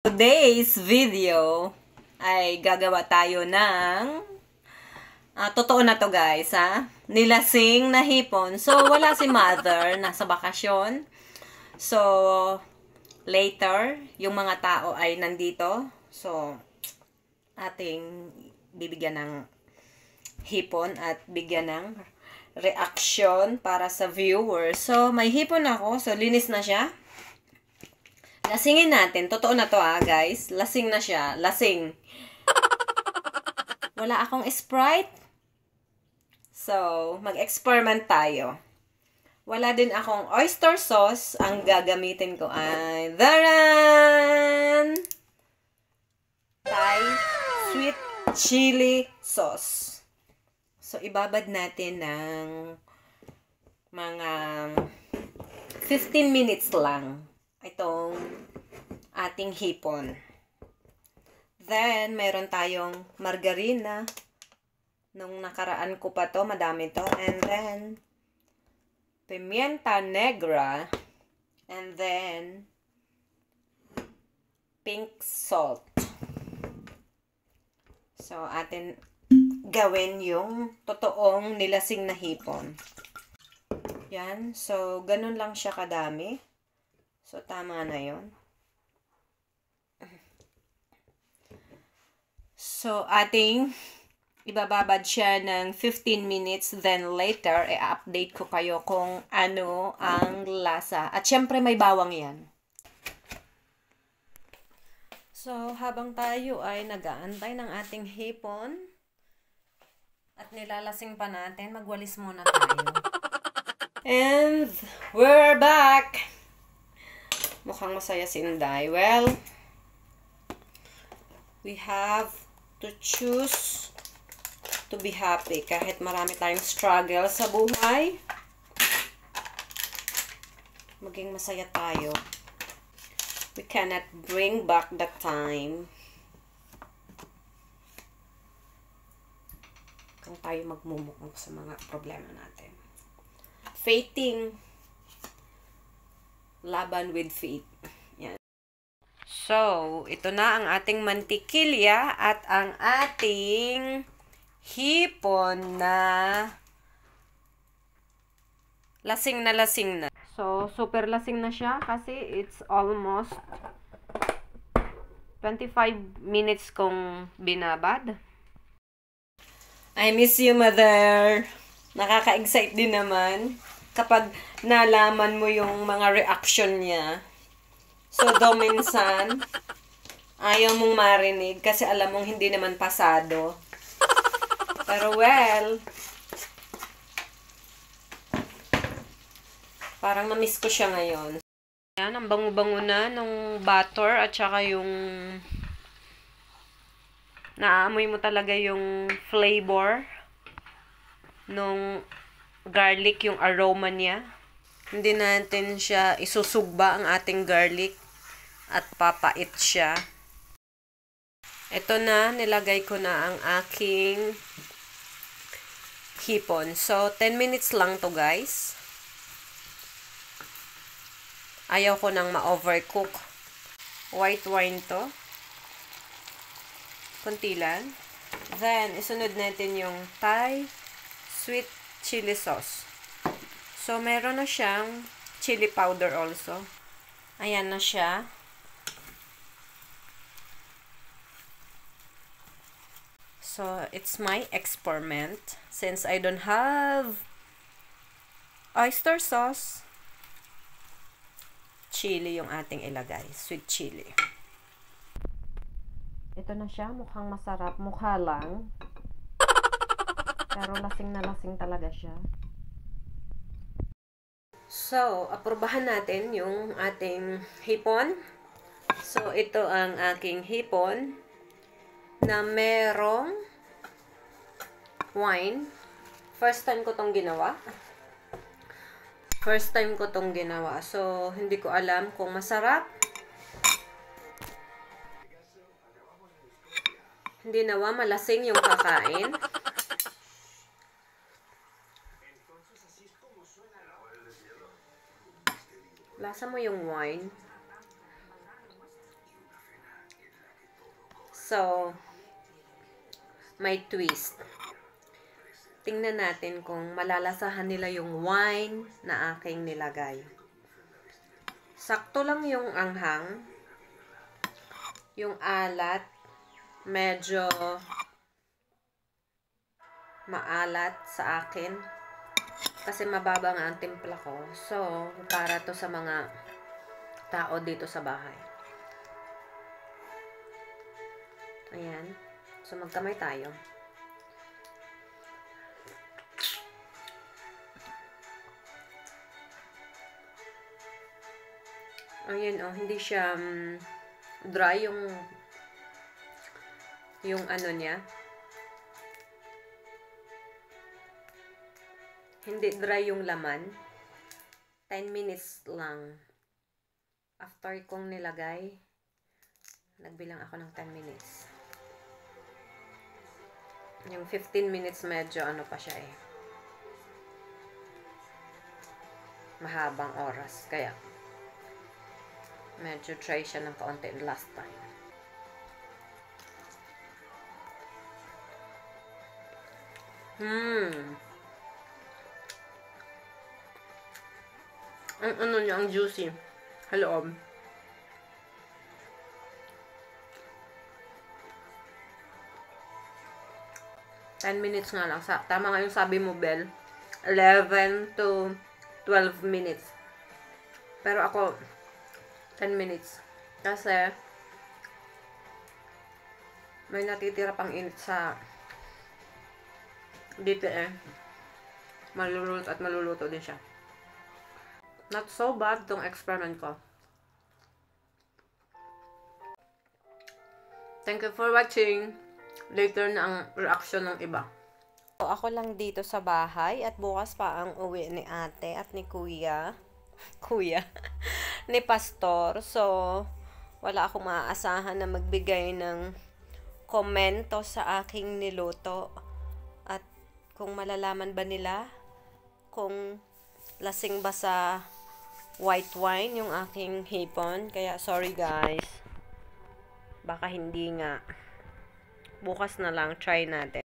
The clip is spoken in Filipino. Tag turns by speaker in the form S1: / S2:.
S1: Today's video ay gagawa tayo ng totoo na to guys nilasing na hipon. So wala si mother, nasa bakasyon. So later yung mga tao ay nandito. So ating bibigyan ng hipon at bigyan ng reaction para sa viewers. So may hipon ako, so linis na siya. Lasingin natin. Totoo na to guys. Lasing na siya. Lasing. Wala akong Sprite. So, mag-experiment tayo. Wala din akong oyster sauce. Ang gagamitin ko ay daran! Thai sweet chili sauce. So, ibabad natin ng mga 15 minutes lang itong ating hipon. Then, meron tayong margarina. Nung nakaraan ko pa to, madami to. And then, pimienta negra. And then, pink salt. So, atin gawin yung totoong nilasing na hipon. Yan. So, ganun lang siya kadami. So, tama na yun. So, ating ibababad siya ng 15 minutes. Then, later, i-update ko kayo kung ano ang lasa. At syempre, may bawang yan. So, habang tayo ay nag-aantay ng ating hipon at nilalasing pa natin, magwalis muna tayo. And, we're back! Mukhang masaya si Inday. Well, we have to choose to be happy. Kahit marami tayong struggle sa buhay, maging masaya tayo. We cannot bring back the time kung tayo magmumukong sa mga problema natin. Fating. Laban with faith. Yan. So, ito na ang ating mantikilya at ang ating hipon na lasing na lasing na. So, super lasing na siya kasi it's almost 25 minutes kong binabad. I miss you, mother. Nakaka-excite din naman kapag nalaman mo yung mga reaction niya. So, do minsan, ayaw mong marinig kasi alam mong hindi naman pasado. Pero well, parang na-miss ko siya ngayon. Ayan, ang bango-bango na nung butter at saka yung naamoy mo talaga yung flavor nung garlic, yung aroma niya. Hindi natin siya isusugba ang ating garlic at papait siya. Ito na, nilagay ko na ang aking hipon. So, 10 minutes lang to guys. Ayaw ko nang ma-overcook. White wine to. Kunti lang. Then, isunod natin yung Thai sweet chili sauce. So, meron na siyang chili powder also. Ayan na siya. So, it's my experiment. Since I don't have oyster sauce, chili yung ating ilagay. Sweet chili. Ito na siya. Mukhang masarap. Mukha lang. Pero lasing na lasing talaga siya. So, aprobahan natin yung ating hipon. So, ito ang aking hipon na merong wine. First time ko tong ginawa. So, hindi ko alam kung masarap. Hindi nawa malasing yung kakain. Lasa mo yung wine. So, may twist. Tingnan natin kung malalasahan nila yung wine na aking nilagay. Sakto lang yung anghang. Yung alat, medyo maalat sa akin. Kasi mababa nga ang timpla ko. So, para to sa mga tao dito sa bahay. Ayan. So, magkamay tayo. Ayan, oh, hindi siya dry yung ano niya. Hindi dry yung laman. 10 minutes lang. After kong nilagay, nagbilang ako ng 10 minutes. Yung 15 minutes medyo ano pa siya eh. Mahabang oras. Kaya, medyo try siya ng kaunti last time. Ang ano niya, ang juicy. Hello. 10 minutes nga lang. Tama nga yung sabi mo, Bel. 11 to 12 minutes. Pero ako, 10 minutes. Kasi, may natitira pang init sa dito eh. Maluluto at maluluto din siya. Not so bad tong experiment ko. Thank you for watching. Later na ang reaction ng iba. So, ako lang dito sa bahay at bukas pa ang uwi ni ate at ni kuya. Ni pastor. So, wala akong maaasahan na magbigay ng komento sa aking niluto. At kung malalaman ba nila kung lasing ba sa white wine yung aking hipon. Kaya sorry guys. Baka hindi nga. Bukas na lang, try natin.